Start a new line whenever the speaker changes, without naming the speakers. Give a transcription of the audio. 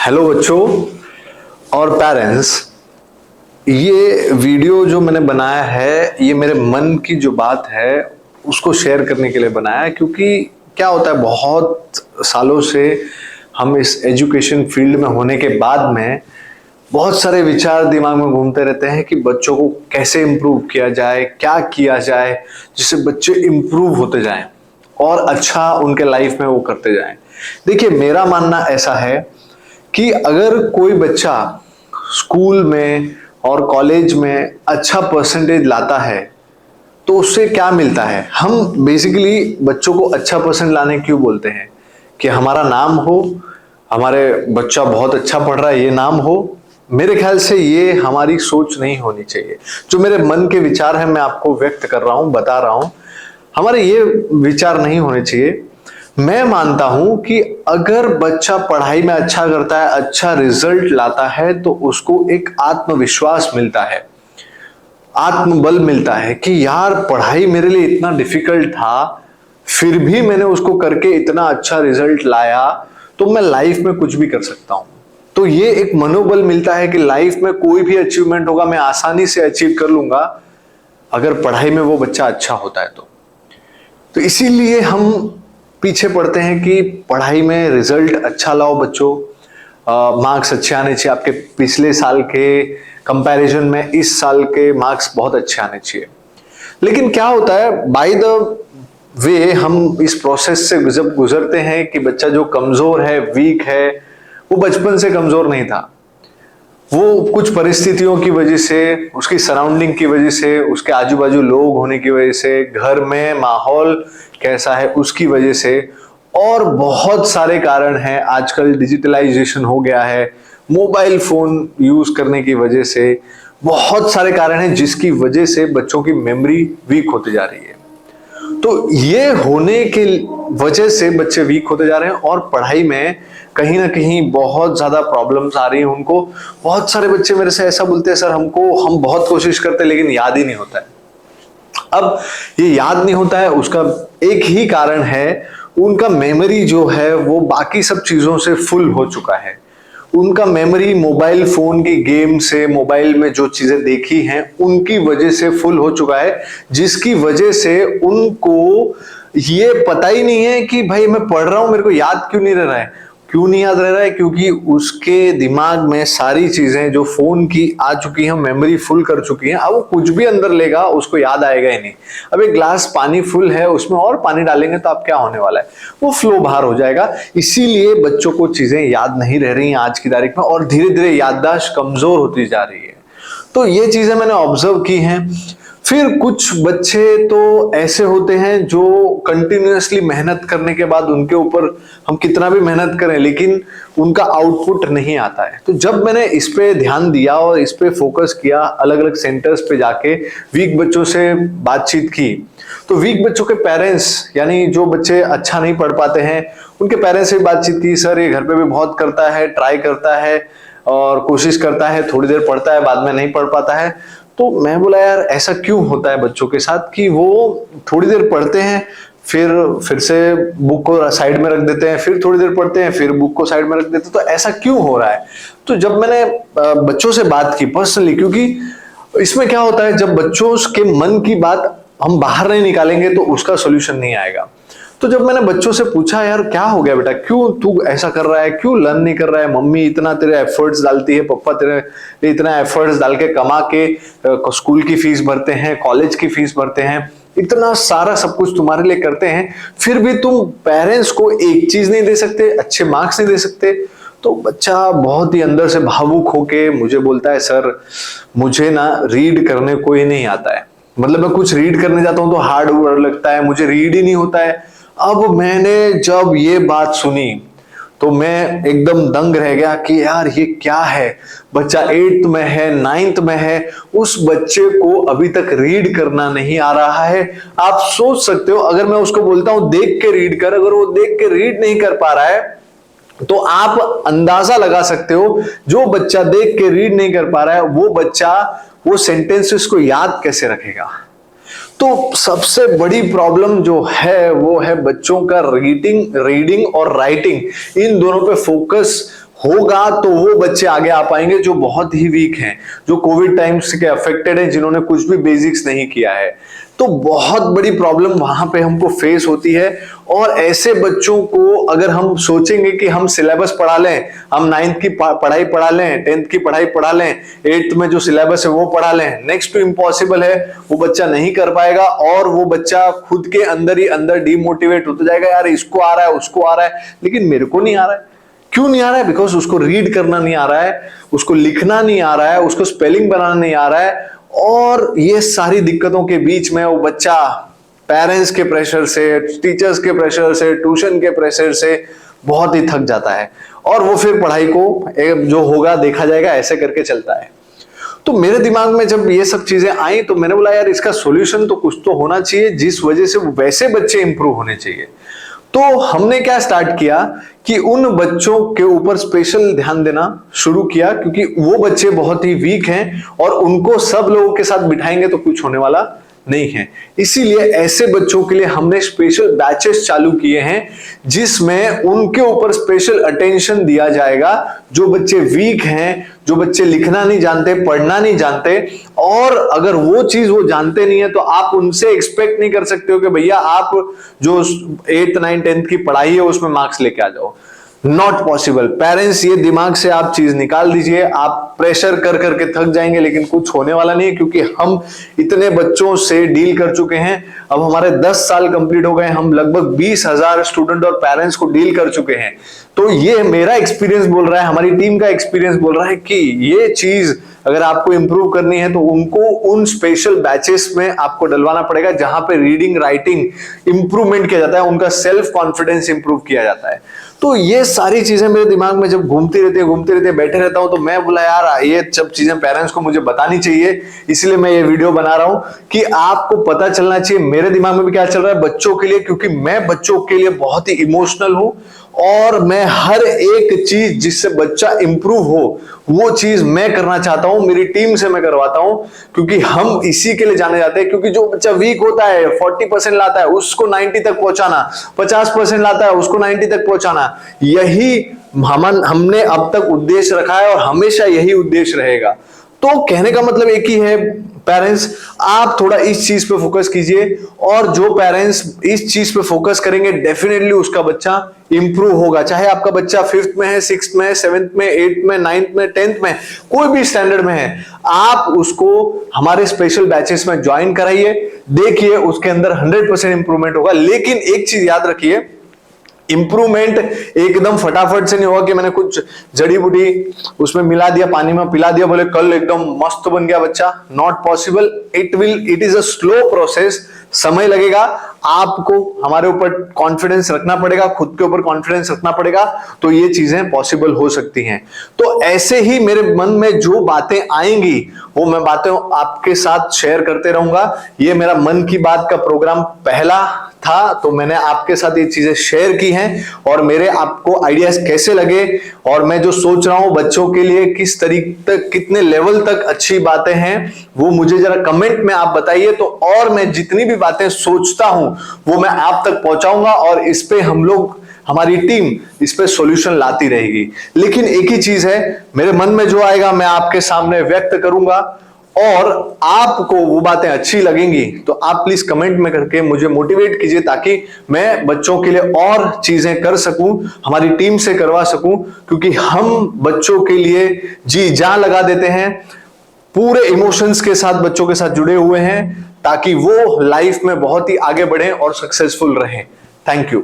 Hello बच्चों और parents, ये वीडियो जो मैंने बनाया है ये मेरे मन की जो बात है उसको शेयर करने के लिए बनाया है। क्योंकि क्या होता है, बहुत सालों से हम इस एजुकेशन फील्ड में होने के बाद में बहुत सारे विचार दिमाग में घूमते रहते हैं कि बच्चों को कैसे इम्प्रूव किया जाए, क्या किया जाए जिससे बच्चे इम्प्रूव होते जाएं और अच्छा उनके लाइफ में वो करते जाएं। देखिए, मेरा मानना ऐसा है कि अगर कोई बच्चा स्कूल में और कॉलेज में अच्छा परसेंटेज लाता है तो उससे क्या मिलता है। हम बेसिकली बच्चों को अच्छा परसेंट लाने क्यों बोलते हैं कि हमारा नाम हो, हमारे बच्चा बहुत अच्छा पढ़ रहा है ये नाम हो। मेरे ख्याल से ये हमारी सोच नहीं होनी चाहिए। जो मेरे मन के विचार हैं मैं आपको व्यक्त कर रहा हूं, बता रहा हूं, हमारे ये विचार नहीं होने चाहिए। मैं मानता हूं कि अगर बच्चा पढ़ाई में अच्छा करता है, अच्छा रिजल्ट लाता है तो उसको एक आत्मविश्वास मिलता है, आत्मबल मिलता है कि यार पढ़ाई मेरे लिए इतना डिफिकल्ट था फिर भी मैंने उसको करके इतना अच्छा रिजल्ट लाया, तो मैं लाइफ में कुछ भी कर सकता हूं। तो ये एक मनोबल मिलता है कि लाइफ में कोई भी अचीवमेंट होगा मैं आसानी से अचीव कर लूंगा अगर पढ़ाई में वो बच्चा अच्छा होता है तो इसीलिए हम पीछे पड़ते हैं कि पढ़ाई में रिजल्ट अच्छा लाओ बच्चों, मार्क्स अच्छे आने चाहिए, आपके पिछले साल के कंपैरिजन में इस साल के मार्क्स बहुत अच्छे आने चाहिए। लेकिन क्या होता है, बाय द वे हम इस प्रोसेस से जब गुजरते हैं कि बच्चा जो कमजोर है, वीक है, वो बचपन से कमजोर नहीं था, वो कुछ परिस्थितियों की वजह से, उसकी सराउंडिंग की वजह से, उसके आजू बाजू लोग होने की वजह से, घर में माहौल कैसा है उसकी वजह से, और बहुत सारे कारण हैं। आजकल डिजिटलाइजेशन हो गया है, मोबाइल फोन यूज करने की वजह से बहुत सारे कारण हैं जिसकी वजह से बच्चों की मेमोरी वीक होती जा रही है। तो ये होने के वजह से बच्चे वीक होते जा रहे हैं और पढ़ाई में कहीं ना कहीं बहुत ज्यादा प्रॉब्लम्स आ रही हैं उनको। बहुत सारे बच्चे मेरे से ऐसा बोलते हैं, सर हम बहुत कोशिश करते हैं लेकिन याद ही नहीं होता है। अब ये याद नहीं होता है, उसका एक ही कारण है, उनका मेमोरी जो है वो बाकी सब चीजों से फुल हो चुका है। उनका मेमोरी मोबाइल फोन की गेम से, मोबाइल में जो चीजें देखी हैं उनकी वजह से फुल हो चुका है, जिसकी वजह से उनको ये पता ही नहीं है कि भाई मैं पढ़ रहा हूं मेरे को याद क्यों नहीं रह रहा है। क्यों नहीं याद रह रहा है? क्योंकि उसके दिमाग में सारी चीजें जो फोन की आ चुकी हैं, मेमोरी फुल कर चुकी हैं। अब वो कुछ भी अंदर लेगा उसको याद आएगा ही नहीं। अब एक ग्लास पानी फुल है, उसमें और पानी डालेंगे तो अब क्या होने वाला है, वो फ्लो बाहर हो जाएगा। इसीलिए बच्चों को चीजें याद नहीं रह रही हैं आज की तारीख में और धीरे धीरे याददाश्त कमजोर होती जा रही है। तो ये चीजें मैंने ऑब्जर्व की हैं। फिर कुछ बच्चे तो ऐसे होते हैं जो कंटिन्यूअसली मेहनत करने के बाद उनके ऊपर हम कितना भी मेहनत करें लेकिन उनका आउटपुट नहीं आता है। तो जब मैंने इस पे ध्यान दिया और इस पे फोकस किया, अलग अलग सेंटर्स पे जाके वीक बच्चों से बातचीत की, तो वीक बच्चों के पेरेंट्स, यानी जो बच्चे अच्छा नहीं पढ़ पाते हैं उनके पेरेंट्स से बातचीत की। सर ये घर पे भी बहुत करता है, ट्राई करता है और कोशिश करता है, थोड़ी देर पढ़ता है, बाद में नहीं पढ़ पाता है। तो मैं बोला यार ऐसा क्यों होता है बच्चों के साथ कि वो थोड़ी देर पढ़ते हैं फिर से बुक को साइड में रख देते हैं, फिर थोड़ी देर पढ़ते हैं फिर बुक को साइड में रख देते हैं। तो ऐसा क्यों हो रहा है? तो जब मैंने बच्चों से बात की पर्सनली, क्योंकि इसमें क्या होता है, जब बच्चों के मन की बात हम बाहर नहीं निकालेंगे तो उसका सोल्यूशन नहीं आएगा। तो जब मैंने बच्चों से पूछा यार क्या हो गया बेटा, क्यों तू ऐसा कर रहा है, क्यों लर्न नहीं कर रहा है, मम्मी इतना तेरे एफर्ट्स डालती है, पापा तेरे इतना एफर्ट्स डाल के कमा के स्कूल की फीस भरते हैं, कॉलेज की फीस भरते हैं, इतना सारा सब कुछ तुम्हारे लिए करते हैं, फिर भी तुम पेरेंट्स को एक चीज नहीं दे सकते, अच्छे मार्क्स नहीं दे सकते। तो बच्चा बहुत ही अंदर से भावुक होके मुझे बोलता है, सर मुझे ना रीड करने को ही नहीं आता है, मतलब मैं कुछ रीड करने जाता हूं तो हार्ड वर्ड लगता है, मुझे रीड ही नहीं होता है। अब मैंने जब ये बात सुनी तो मैं एकदम दंग रह गया कि यार ये क्या है। बच्चा 8th में है, 9th में है, उस बच्चे को अभी तक रीड करना नहीं आ रहा है। आप सोच सकते हो, अगर मैं उसको बोलता हूं देख के रीड कर, अगर वो देख के रीड नहीं कर पा रहा है तो आप अंदाजा लगा सकते हो जो बच्चा देख के रीड नहीं कर पा रहा है वो बच्चा वो सेंटेंसेस को याद कैसे रखेगा। तो सबसे बड़ी प्रॉब्लम जो है वो है बच्चों का रीडिंग और राइटिंग, इन दोनों पे फोकस होगा तो वो बच्चे आगे आ पाएंगे जो बहुत ही वीक हैं, जो कोविड टाइम्स के अफेक्टेड हैं, जिन्होंने कुछ भी बेसिक्स नहीं किया है। तो बहुत बड़ी प्रॉब्लम वहां पे हमको फेस होती है। और ऐसे बच्चों को अगर हम सोचेंगे कि हम सिलेबस पढ़ा लें, हम 9th की पढ़ाई पढ़ा लें, 10th की पढ़ाई पढ़ा लें, 8th में जो सिलेबस है वो पढ़ा लें, नेक्स्ट टू इम्पॉसिबल है, वो बच्चा नहीं कर पाएगा। और वो बच्चा खुद के अंदर ही अंदर डिमोटिवेट होता जाएगा, यार इसको आ रहा है, उसको आ रहा है, लेकिन मेरे को नहीं आ रहा है। क्यों नहीं आ रहा है? बिकॉज उसको रीड करना नहीं आ रहा है, उसको लिखना नहीं आ रहा है, उसको स्पेलिंग बनाना नहीं आ रहा है। और ये सारी दिक्कतों के बीच में वो बच्चा पेरेंट्स के प्रेशर से, टीचर्स के प्रेशर से, ट्यूशन के प्रेशर से बहुत ही थक जाता है। और वो फिर पढ़ाई को जो होगा देखा जाएगा ऐसे करके चलता है। तो मेरे दिमाग में जब ये सब चीजें आई तो मैंने बोला यार इसका सॉल्यूशन तो कुछ तो होना चाहिए, जिस वजह से वैसे बच्चे इंप्रूव होने चाहिए। तो हमने क्या स्टार्ट किया कि उन बच्चों के ऊपर स्पेशल ध्यान देना शुरू किया, क्योंकि वो बच्चे बहुत ही वीक हैं और उनको सब लोगों के साथ बिठाएंगे तो कुछ होने वाला नहीं है। इसीलिए ऐसे बच्चों के लिए हमने स्पेशल बैचेस चालू किए हैं, जिसमें उनके ऊपर स्पेशल अटेंशन दिया जाएगा। जो बच्चे वीक हैं, जो बच्चे लिखना नहीं जानते, पढ़ना नहीं जानते, और अगर वो चीज वो जानते नहीं है तो आप उनसे एक्सपेक्ट नहीं कर सकते हो कि भैया आप जो 8th 9th 10th की पढ़ाई है उसमें मार्क्स लेके आ जाओ। Not possible. पेरेंट्स ये दिमाग से आप चीज निकाल दीजिए, आप प्रेशर कर करके थक जाएंगे, लेकिन कुछ होने वाला नहीं है, क्योंकि हम इतने बच्चों से डील कर चुके हैं। अब हमारे 10 साल कंप्लीट हो गए, हम लगभग 20,000 स्टूडेंट और पेरेंट्स को डील कर चुके हैं। तो ये मेरा एक्सपीरियंस बोल रहा है, हमारी टीम का एक्सपीरियंस बोल रहा है कि ये चीज अगर आपको इंप्रूव करनी है तो उनको उन स्पेशल बैचेस में आपको डलवाना पड़ेगा, जहां पे रीडिंग राइटिंग इंप्रूवमेंट किया जाता है, उनका सेल्फ कॉन्फिडेंस इंप्रूव किया जाता है। तो ये सारी चीजें मेरे दिमाग में जब घूमती रहती है बैठे रहता हूं, तो मैं बोला यार ये सब चीजें पेरेंट्स को मुझे बतानी चाहिए, इसलिए मैं ये वीडियो बना रहा हूं कि आपको पता चलना चाहिए मेरे दिमाग में भी क्या चल रहा है बच्चों के लिए, क्योंकि मैं बच्चों के लिए बहुत ही इमोशनल हूं और मैं हर एक चीज जिससे बच्चा इंप्रूव हो वो चीज मैं करना चाहता हूं, मेरी टीम से मैं करवाता हूं, क्योंकि हम इसी के लिए जाने जाते हैं। क्योंकि जो बच्चा वीक होता है, 40% लाता है, उसको 90 तक पहुंचाना, 50% लाता है, उसको 90 तक पहुंचाना, यही हमने अब तक उद्देश्य रखा है और हमेशा यही उद्देश्य रहेगा। तो कहने का मतलब एक ही है, पेरेंट्स आप थोड़ा इस चीज पे फोकस कीजिए, और जो पेरेंट्स इस चीज पे फोकस करेंगे डेफिनेटली उसका बच्चा इंप्रूव होगा। चाहे आपका बच्चा 5th में है, 6th में है, 7th में, 8th में, 9th में, 10th में, कोई भी स्टैंडर्ड में है, आप उसको हमारे स्पेशल बैचेस में ज्वाइन कराइए, देखिए उसके अंदर 100% इंप्रूवमेंट होगा। लेकिन एक चीज याद रखिए, इंप्रूवमेंट एकदम फटाफट से नहीं होगा कि मैंने कुछ जड़ी बूटी उसमें मिला दिया, पानी में पिला दिया, बोले कल एकदम मस्त बन गया बच्चा। Not possible. It is a slow process, समय लगेगा। आपको हमारे ऊपर कॉन्फिडेंस रखना पड़ेगा, खुद के ऊपर कॉन्फिडेंस रखना पड़ेगा, तो ये चीजें पॉसिबल हो सकती हैं। तो ऐसे ही मेरे मन में जो बातें आएंगी वो मैं बातें आपके साथ शेयर करते रहूंगा। ये मेरा मन की बात का प्रोग्राम पहला था, तो मैंने आपके साथ ये चीजें शेयर की हैं, और मेरे आपको आइडियाज कैसे लगे और मैं जो सोच रहा हूं बच्चों के लिए किस तरीके तक, कितने लेवल तक अच्छी बातें हैं, वो मुझे जरा कमेंट में आप बताइए। तो और मैं जितनी भी बातें सोचता हूं वो मैं आप तक पहुंचाऊंगा, और इस पे हम लोग, हमारी टीम इस पे सॉल्यूशन लाती रहेगी। लेकिन एक ही चीज है, मेरे मन में जो आएगा मैं आपके सामने व्यक्त करूंगा, और आपको वो बातें अच्छी लगेंगी तो आप प्लीज कमेंट में करके मुझे मोटिवेट कीजिए, ताकि मैं बच्चों के लिए और चीजें कर सकूं, हमारी टीम से करवा सकूं, क्योंकि हम बच्चों के लिए जी जान लगा देते हैं, पूरे इमोशंस के साथ बच्चों के साथ जुड़े हुए हैं, ताकि वो लाइफ में बहुत ही आगे बढ़े और सक्सेसफुल रहें। Thank you.